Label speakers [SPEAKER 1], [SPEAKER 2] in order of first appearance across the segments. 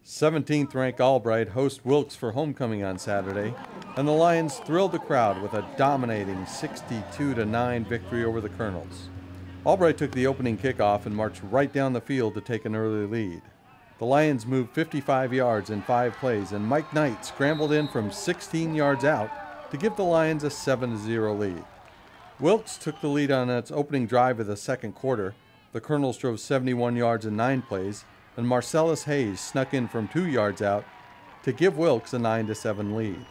[SPEAKER 1] 17th ranked Albright host Wilkes for homecoming on Saturday, and the Lions thrilled the crowd with a dominating 62-9 victory over the Colonels. Albright took the opening kickoff and marched right down the field to take an early lead. The Lions moved 55 yards in 5 plays, and Mike Knight scrambled in from 16 yards out to give the Lions a 7-0 lead. Wilkes took the lead on its opening drive of the second quarter. The Colonels drove 71 yards in 9 plays, and Marcellus Hayes snuck in from 2 yards out to give Wilkes a 9-7 lead.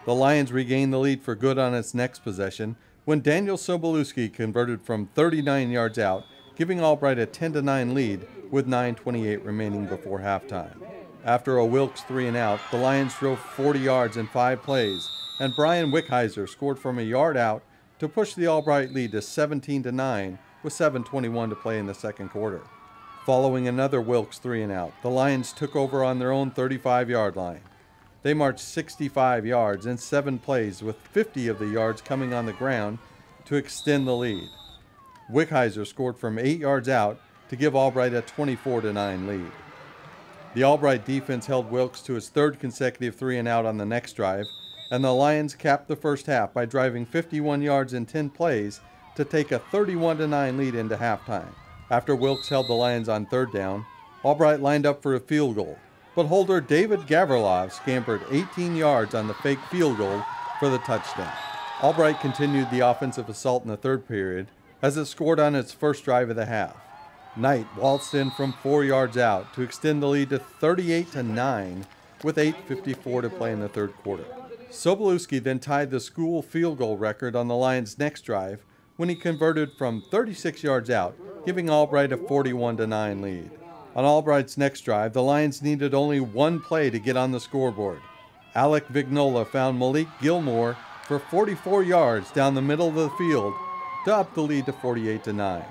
[SPEAKER 1] The Lions regained the lead for good on its next possession when Daniel Sobolewski converted from 39 yards out, giving Albright a 10-9 lead with 9:28 remaining before halftime. After a Wilkes 3-and-out, the Lions drove 40 yards in 5 plays, and Brian Wickheiser scored from a yard out to push the Albright lead to 17-9 with 7:21 to play in the second quarter. Following another Wilkes 3-and-out, the Lions took over on their own 35-yard line. They marched 65 yards in 7 plays, with 50 of the yards coming on the ground to extend the lead. Wickheiser scored from 8 yards out to give Albright a 24-9 lead. The Albright defense held Wilkes to his 3rd consecutive 3-and-out on the next drive, and the Lions capped the first half by driving 51 yards in 10 plays to take a 31-9 lead into halftime. After Wilkes held the Lions on 3rd down, Albright lined up for a field goal, but holder David Gavrilov scampered 18 yards on the fake field goal for the touchdown. Albright continued the offensive assault in the 3rd period as it scored on its first drive of the half. Knight waltzed in from 4 yards out to extend the lead to 38-9 with 8:54 to play in the 3rd quarter. Sobolewski then tied the school field goal record on the Lions' next drive when he converted from 36 yards out, giving Albright a 41-9 lead. On Albright's next drive, the Lions needed only 1 play to get on the scoreboard. Alec Vignola found Malik Gilmore for 44 yards down the middle of the field to up the lead to 48-9.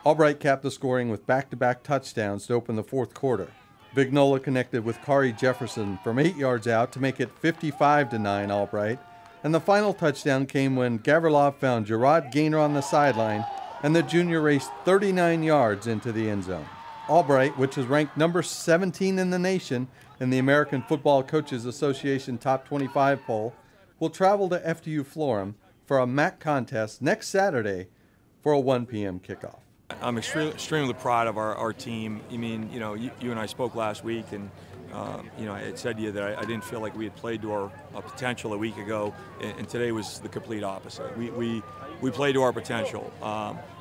[SPEAKER 1] Albright capped the scoring with back-to-back touchdowns to open the 4th quarter. Vignola connected with Kari Jefferson from 8 yards out to make it 55-9 Albright, and the final touchdown came when Gavrilov found Gerard Gaynor on the sideline, and the junior raced 39 yards into the end zone. Albright, which is ranked number 17 in the nation in the American Football Coaches Association Top 25 poll, will travel to FDU Florham for a MAC contest next Saturday for a 1 p.m. kickoff.
[SPEAKER 2] I'm extremely proud of our team. I mean, you and I spoke last week, and I had said to you that I didn't feel like we had played to our potential a week ago, and today was the complete opposite. We played to our potential.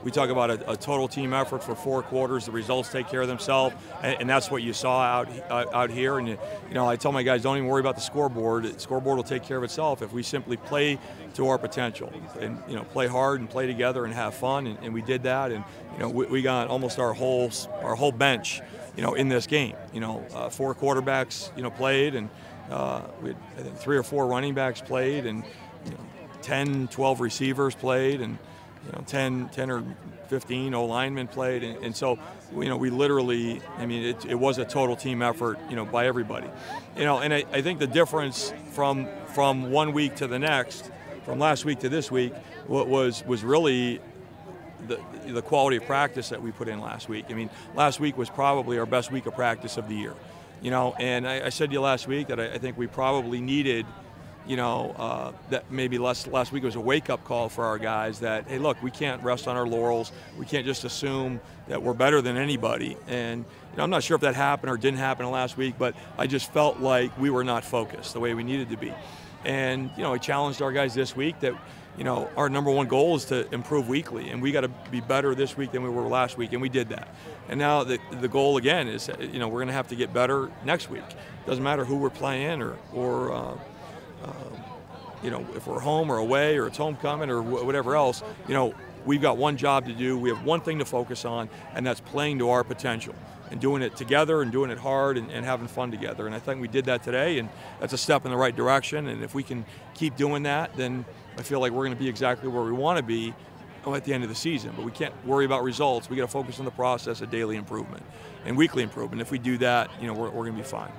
[SPEAKER 2] We talk about a total team effort for 4 quarters. The results take care of themselves, and that's what you saw out here. And I tell my guys, don't even worry about the scoreboard. The scoreboard will take care of itself if we simply play to our potential and play hard and play together and have fun. And we did that, and we got almost our whole bench in this game. 4 quarterbacks played, and we had, I think, 3 or 4 running backs played, and 10, 12 receivers played, and 10 or 15 O-linemen played, and so we literally, I mean, it was a total team effort, by everybody, and I think the difference from 1 week to the next, from last week to this week, was really the quality of practice that we put in last week. I mean, last week was probably our best week of practice of the year, and I said to you last week that I think we probably needed, that maybe last week was a wake-up call for our guys that, hey, look, we can't rest on our laurels. We can't just assume that we're better than anybody. And I'm not sure if that happened or didn't happen last week, but I just felt like we were not focused the way we needed to be. And I challenged our guys this week that our number 1 goal is to improve weekly, and we got to be better this week than we were last week, and we did that. And now the goal again is, we're going to have to get better next week. Doesn't matter who we're playing or if we're home or away or it's homecoming or whatever else, we've got one job to do. We have one thing to focus on, and that's playing to our potential and doing it together and doing it hard and having fun together. And I think we did that today, and that's a step in the right direction. And if we can keep doing that, then I feel like we're going to be exactly where we want to be at the end of the season. But we can't worry about results. We got to focus on the process of daily improvement and weekly improvement. If we do that, we're going to be fine.